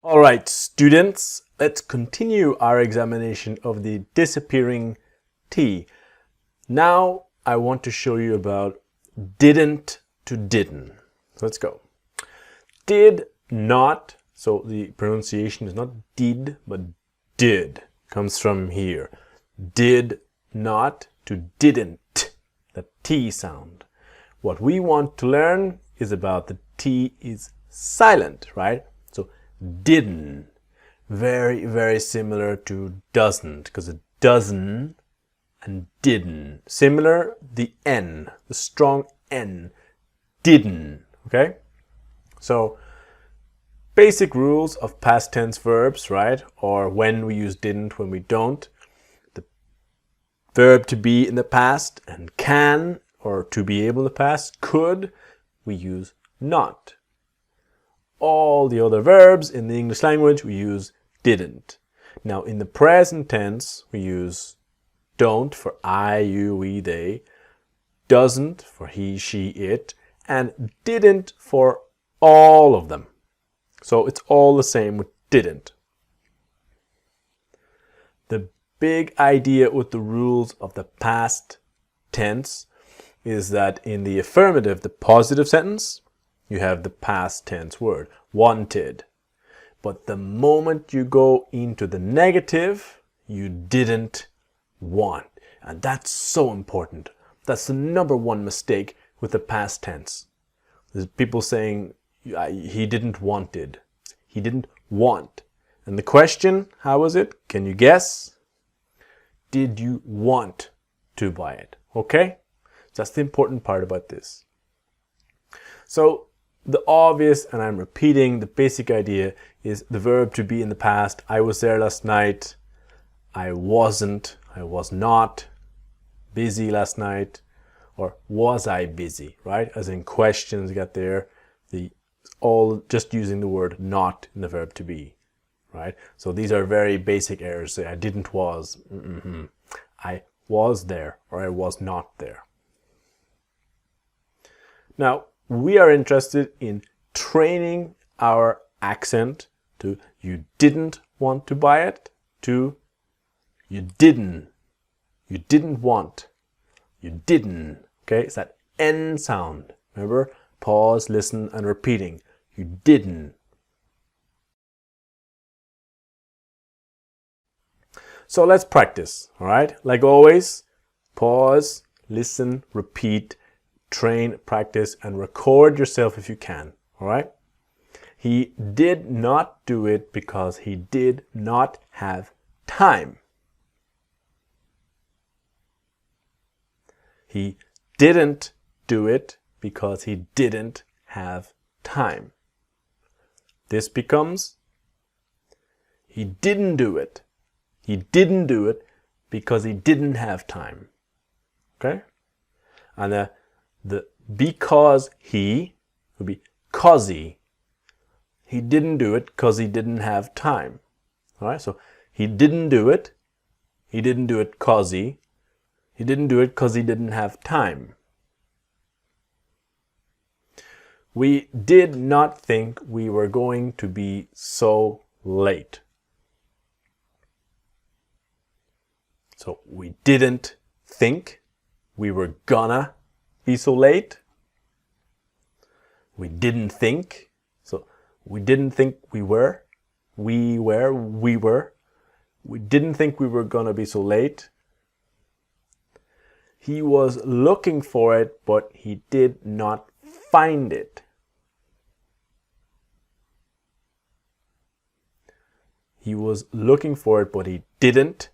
All right, students, let's continue our examination of the disappearing T. Now I want to show you about didn't to didn't. Let's go. Did not, so the pronunciation is not did, but did. Comes from here. Did not to didn't, the T sound. What we want to learn is about the T is silent, right? So didn't, very, very similar to doesn't, because a dozen and didn't. Similar, the N, the strong N, didn't, okay? So basic rules of past tense verbs, right? Or when we use didn't, when we don't. The verb to be in the past and can, or to be able in the past, could, we use not. All the other verbs in the English language, we use didn't. Now, in the present tense, we use don't for I, you, we, they, doesn't for he, she, it, and didn't for all of them. So it's all the same with didn't. The big idea with the rules of the past tense is that in the affirmative, the positive sentence, you have the past tense word, wanted. But the moment you go into the negative, you didn't want. And that's so important. That's the number one mistake with the past tense. There's people saying, he didn't wanted. He didn't want. And the question, how was it? Can you guess? Did you want to buy it? Okay? That's the important part about this. So the obvious, and I'm repeating, the basic idea is the verb to be in the past. I was there last night. I wasn't. I was not busy last night. Or was I busy, right? As in questions got there. All just using the word not in the verb to be, right? So these are very basic errors. Say I didn't was. I was there or I was not there. Now, we are interested in training our accent to you didn't want to buy it to you didn't want, you didn't. Okay, it's that N sound. Remember, pause, listen, and repeating. You didn't. So let's practice, all right? Like always, pause, listen, repeat, train, practice, and record yourself if you can, all right? He did not do it because he did not have time. He didn't do it because he didn't have time. This becomes, he didn't do it. He didn't do it because he didn't have time. Okay? And the because he would be cause he didn't do it because he didn't have time. All right? So he didn't do it. He didn't do it cause he didn't do it because he didn't have time. We did not think we were going to be so late. So we didn't think we were gonna be so late. We didn't think. So we didn't think we were. We were. We didn't think we were gonna be so late. He was looking for it, but he did not find it. He was looking for it, but he didn't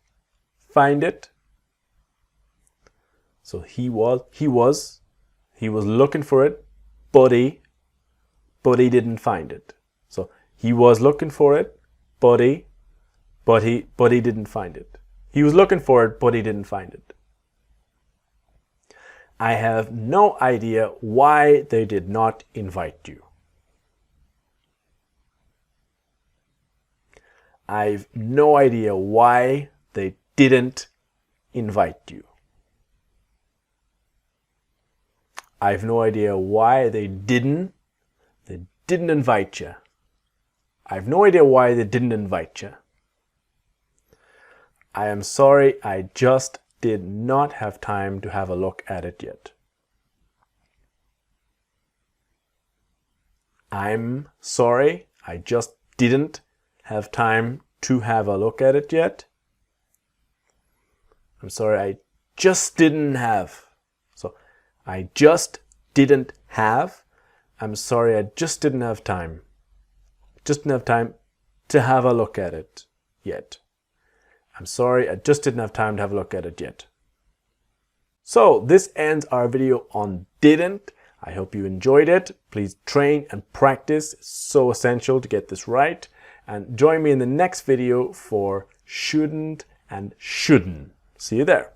find it. So he was looking for it, but he didn't find it. So he was looking for it, but he didn't find it. He was looking for it, but he didn't find it. I have no idea why they did not invite you. I've no idea why they didn't invite you. I've no idea why they didn't invite you. I have no idea why they didn't invite you. I am sorry, I just did not have time to have a look at it yet. I'm sorry, I just didn't have time to have a look at it yet. I'm sorry, I just didn't have. So, I just didn't have. I'm sorry, I just didn't have time. Just didn't have time to have a look at it yet. I'm sorry, I just didn't have time to have a look at it yet. So, this ends our video on didn't. I hope you enjoyed it. Please train and practice. It's so essential to get this right. And join me in the next video for shouldn't and shouldn't. See you there.